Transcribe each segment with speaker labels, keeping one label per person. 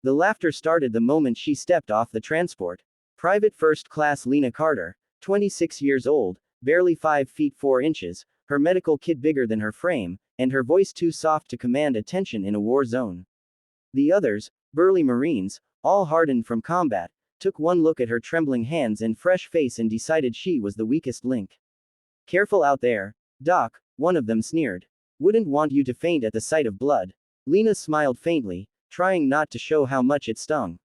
Speaker 1: The laughter started the moment she stepped off the transport. Private First Class Lena Carter, 26 years old, barely 5 feet 4 inches, her medical kit bigger than her frame, and her voice too soft to command attention in a war zone. The others, burly Marines, all hardened from combat, took one look at her trembling hands and fresh face and decided she was the weakest link. "Careful out there, Doc," one of them sneered. "Wouldn't want you to faint at the sight of blood." Lena smiled faintly, trying not to show how much it stung.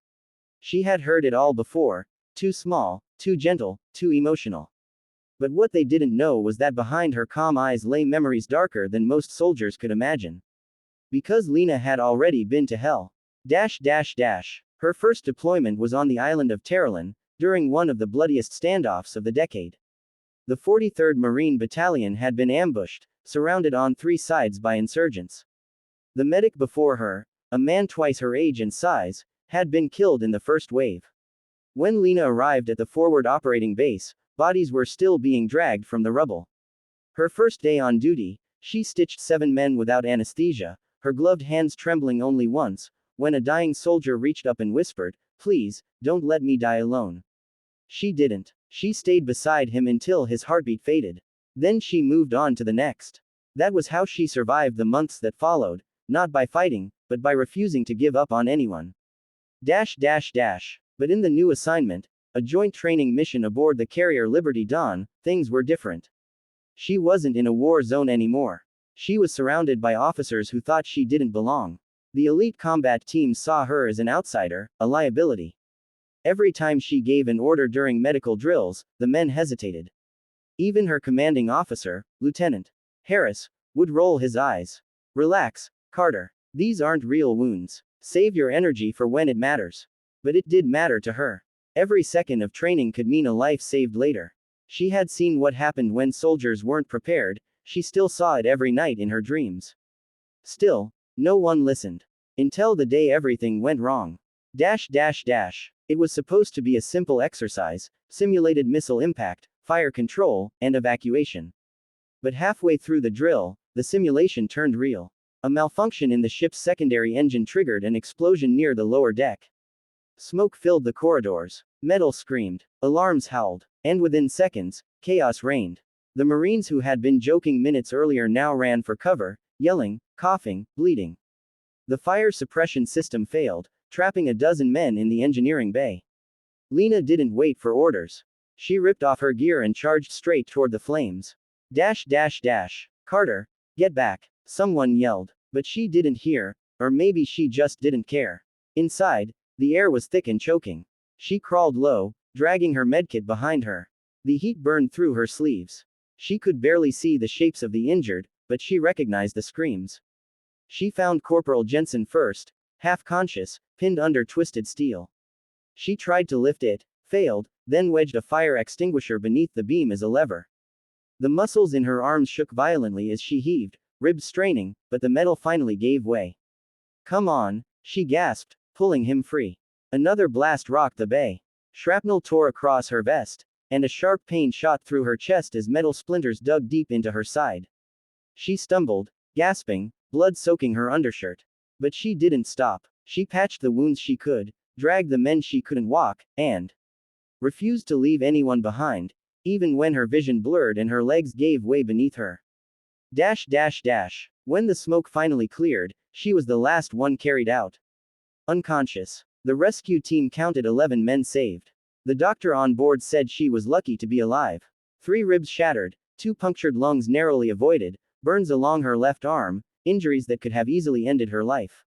Speaker 1: She had heard it all before: too small, too gentle, too emotional. But what they didn't know was that behind her calm eyes lay memories darker than most soldiers could imagine. Because Lena had already been to hell. Her first deployment was on the island of Terralin, during one of the bloodiest standoffs of the decade. The 43rd Marine Battalion had been ambushed, surrounded on 3 sides by insurgents. The medic before her, a man twice her age and size, had been killed in the first wave. When Lena arrived at the forward operating base, bodies were still being dragged from the rubble. Her first day on duty, she stitched 7 men without anesthesia, her gloved hands trembling only once, when a dying soldier reached up and whispered, "Please, don't let me die alone." She didn't. She stayed beside him until his heartbeat faded. Then she moved on to the next. That was how she survived the months that followed, not by fighting, but by refusing to give up on anyone. But in the new assignment, a joint training mission aboard the carrier Liberty Dawn, things were different. She wasn't in a war zone anymore. She was surrounded by officers who thought she didn't belong. The elite combat team saw her as an outsider, a liability. Every time she gave an order during medical drills, the men hesitated. Even her commanding officer, Lieutenant Harris, would roll his eyes. "Relax, Carter. These aren't real wounds. Save your energy for when it matters." But it did matter to her. Every second of training could mean a life saved later. She had seen what happened when soldiers weren't prepared, she still saw it every night in her dreams. Still, no one listened. Until the day everything went wrong. It was supposed to be a simple exercise: simulated missile impact, fire control, and evacuation. But halfway through the drill, the simulation turned real. A malfunction in the ship's secondary engine triggered an explosion near the lower deck. Smoke filled the corridors. Metal screamed. Alarms howled. And within seconds, chaos reigned. The Marines who had been joking minutes earlier now ran for cover, yelling, coughing, bleeding. The fire suppression system failed, trapping a dozen men in the engineering bay. Lena didn't wait for orders. She ripped off her gear and charged straight toward the flames. "Carter, get back," someone yelled. But she didn't hear, or maybe she just didn't care. Inside, the air was thick and choking. She crawled low, dragging her medkit behind her. The heat burned through her sleeves. She could barely see the shapes of the injured, but she recognized the screams. She found Corporal Jensen first, half conscious, pinned under twisted steel. She tried to lift it, failed, then wedged a fire extinguisher beneath the beam as a lever. The muscles in her arms shook violently as she heaved, ribs straining, but the metal finally gave way. "Come on," she gasped, pulling him free. Another blast rocked the bay. Shrapnel tore across her vest, and a sharp pain shot through her chest as metal splinters dug deep into her side. She stumbled, gasping, blood soaking her undershirt. But she didn't stop. She patched the wounds she could, dragged the men she couldn't walk, and refused to leave anyone behind, even when her vision blurred and her legs gave way beneath her. When the smoke finally cleared, she was the last one carried out. Unconscious. The rescue team counted 11 men saved. The doctor on board said she was lucky to be alive. 3 ribs shattered, 2 punctured lungs narrowly avoided, burns along her left arm, injuries that could have easily ended her life.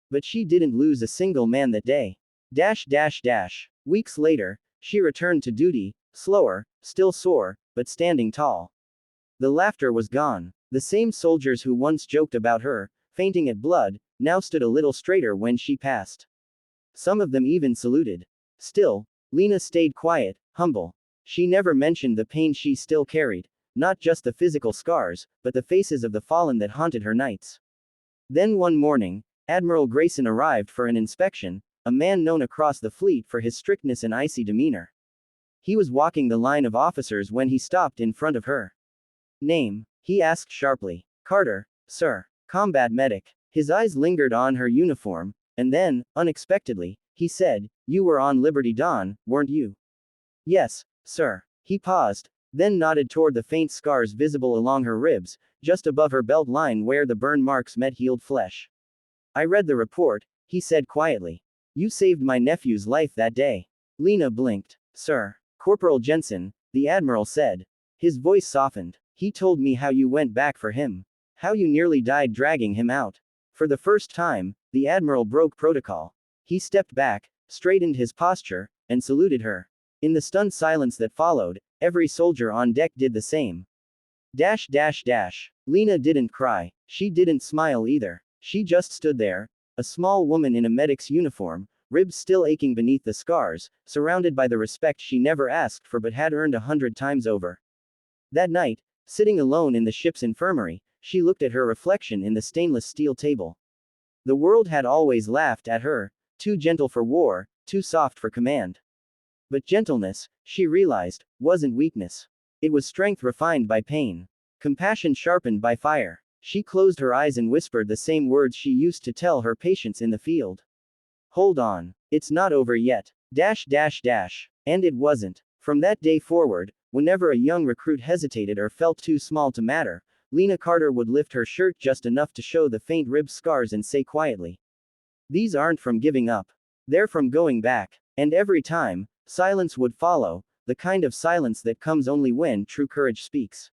Speaker 1: But she didn't lose a single man that day. Weeks later, she returned to duty, slower, still sore, but standing tall. The laughter was gone. The same soldiers who once joked about her, fainting at blood, now stood a little straighter when she passed. Some of them even saluted. Still, Lena stayed quiet, humble. She never mentioned the pain she still carried, not just the physical scars, but the faces of the fallen that haunted her nights. Then one morning, Admiral Grayson arrived for an inspection, a man known across the fleet for his strictness and icy demeanor. He was walking the line of officers when he stopped in front of her. "Name?" he asked sharply. "Carter, sir. Combat Medic." His eyes lingered on her uniform, And then, unexpectedly, he said, "You were on Liberty Dawn, weren't you?" "Yes, sir." He paused, then nodded toward the faint scars visible along her ribs, just above her belt line where the burn marks met healed flesh. "I read the report," he said quietly. "You saved my nephew's life that day." Lena blinked. "Sir." "Corporal Jensen," the Admiral said. His voice softened. "He told me how you went back for him. How you nearly died dragging him out." For the first time, the Admiral broke protocol. He stepped back, straightened his posture, and saluted her. In the stunned silence that followed, every soldier on deck did the same. Dash dash dash. Lena didn't cry. She didn't smile either. She just stood there, a small woman in a medic's uniform, ribs still aching beneath the scars, surrounded by the respect she never asked for but had earned 100 times over. That night, sitting alone in the ship's infirmary, she looked at her reflection in the stainless steel table. The world had always laughed at her, too gentle for war, too soft for command. But gentleness, she realized, wasn't weakness. It was strength refined by pain. Compassion sharpened by fire. She closed her eyes and whispered the same words she used to tell her patients in the field. "Hold on. It's not over yet. Dash dash dash." And it wasn't. From that day forward, whenever a young recruit hesitated or felt too small to matter, Lena Carter would lift her shirt just enough to show the faint rib scars and say quietly, "These aren't from giving up. They're from going back." And every time, silence would follow, the kind of silence that comes only when true courage speaks.